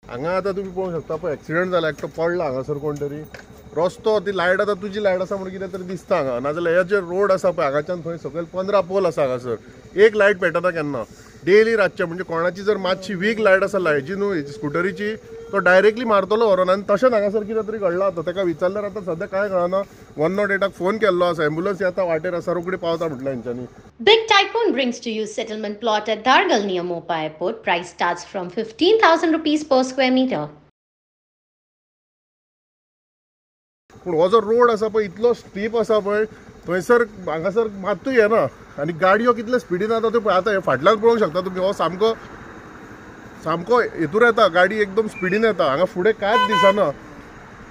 हांगा आतां तुमी पळोवंक शकता पळय एक्सिडेंट जाला एकटो पडला हांगासर कोण तरी रस्तो ती लायट आतां तुजी लायट आसा म्हणून कितें तरी दिसता हांगा नाजाल्यार हे जे रोड आसा पळय हांगाच्यान थंय सकयल 15 पोल आसा हांगासर एक लायट पेटना केन्ना डेली रातचे म्हणजे कोणाची जर मातशी वीक लायट आसा लायटची न्हू स्कुटरीची तो डायरेक्टली मारतलो व्हरून आनी तशेंच हांगासर कितें तरी घडला आतां ताका विचारल्यार आतां सद्या कांय कळना 108 फोन केल्लो आसा एम्ब्युलन्स येता वाटेर आसा रोखडी पावता म्हटलें हेंच्यांनी. Big Tycoon brings to you settlement plot at Dargal near Mopa Airport. Price starts from 15,000 rupees per square meter. पूण हो जो रोड आसा पळय इतलो स्टीप आसा पळय थंयसर हांगासर मातूय येना आनी गाडयो कितले स्पिडीन येता त्यो आतां हे फाटल्यान पळोवंक शकता तुमी हो सामको सामको हेतूर येता गाडी एकदम स्पिडीन येता हांगा फुडें कांयच दिसना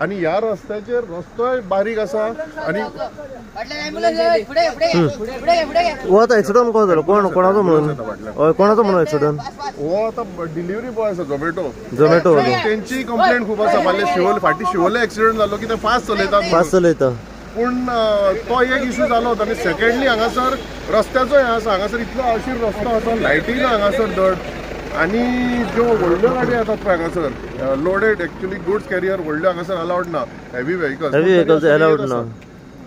आनी ह्या रस्त्याचेर रस्तोय बारीक आसा आनी हो आतां एक्सिडंट कोण जालो कोणाचो म्हणून कोणाचो म्हणून एक्सिडंट हो आतां डिलिव्हरी बॉय आसा झोमॅटो तेंची कंप्लेंट खूब आसा फाल्यां शिवोले फाटी शिवोले एक्सिडंट जालो कितें फास्ट चलयता पूण तो एक इशू जालो आनी सेकंडली हांगासर रस्त्याचो हे आसा हांगासर इतलो आशीर रस्तो आसा लायटी ना हांगासर धड आनी ज्यो व्हडल्यो गाडयो येतात पळय हांगासर लोडेड एक्चुअली गुड्स कॅरियर व्हडल्यो हांगासर अलाउड ना हेवी व्हेकल्स अलाउड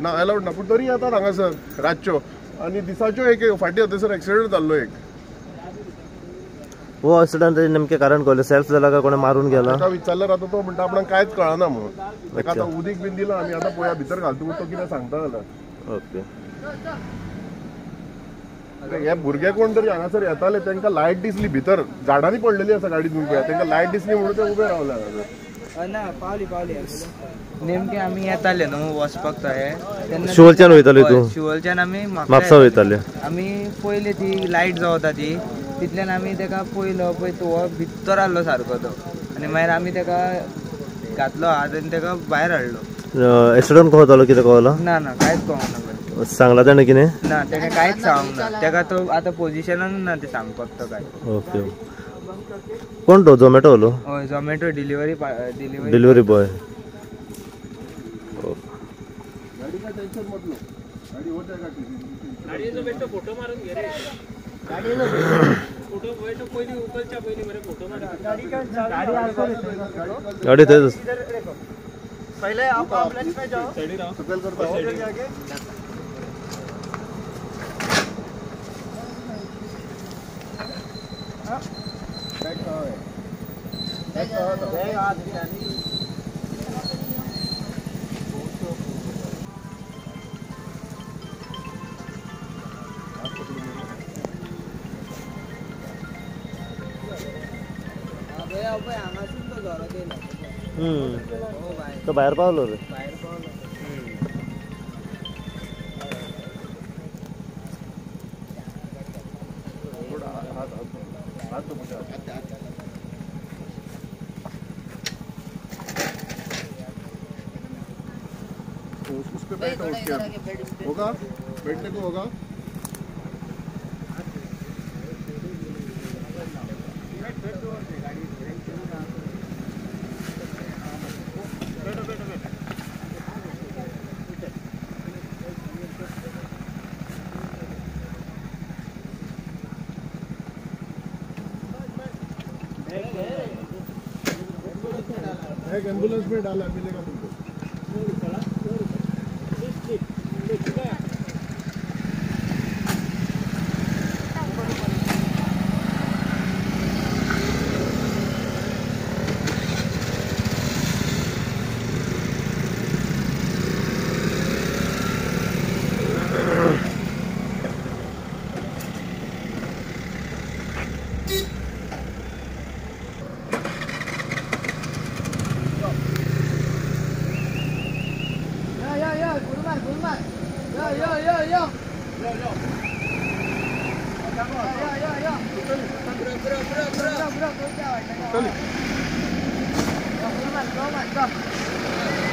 ना अलाउड ना पूण तरी येतात हांगासर रातच्यो आनी दिसाच्यो एक फाटी थंयसर एक्सिडंट जाल्लो एक हो एक्सिडंट नेमकें कारण कळ्ळें सेल्फ जाला काय कोणी मारून गेला ताका विचारल्यार आतां तो म्हणटा आपणाक कांयच कळना म्हणून ताका आतां उदीक बीन दिलां आमी आतां पळोवया भितर घालता तो कितें सांगता जाल्यार ओके हे भुरगे कोण तरी हांगासर येताले तांकां लायट दिसली भितर झाडांनी पडलेली आसा गाडी तुमी पळया तांकां लायट दिसली म्हणून ते उबे रावले हांगासर ना पावली नेमके आमी येताले न्हू वचपाक थंय शिवोलच्यान वयताले तूं शिवोलच्यान आमी म्हापसा वयताले आमी पयली ती लायट जावता ती तितल्यान आमी ताका पयलो पळय तो भितर आसलो सारको तो आनी मागीर आमी ताका घातलो हात आनी ताका भायर हाडलो एक्सिडंट कसो जालो कितें कळना ना कांयच कळना सांगला ताणें कितें ना ताणें कांयच सांगूंक ना ताका तो आतां पोजिशनान ना ते सांगपाक तो काय ओके कोण तो झोमॅटो वालो हय झोमॅटो डिलिव्हरी बॉय गाडी थंयच पहिले आप एम्बुलेंस में जाओ सकल करता हो तो भायर पावलो रे उस पे बैठो उसके होगा बैठने को होगा एक एम्बुलेंस में डाला मिलेगा तुमको Bro.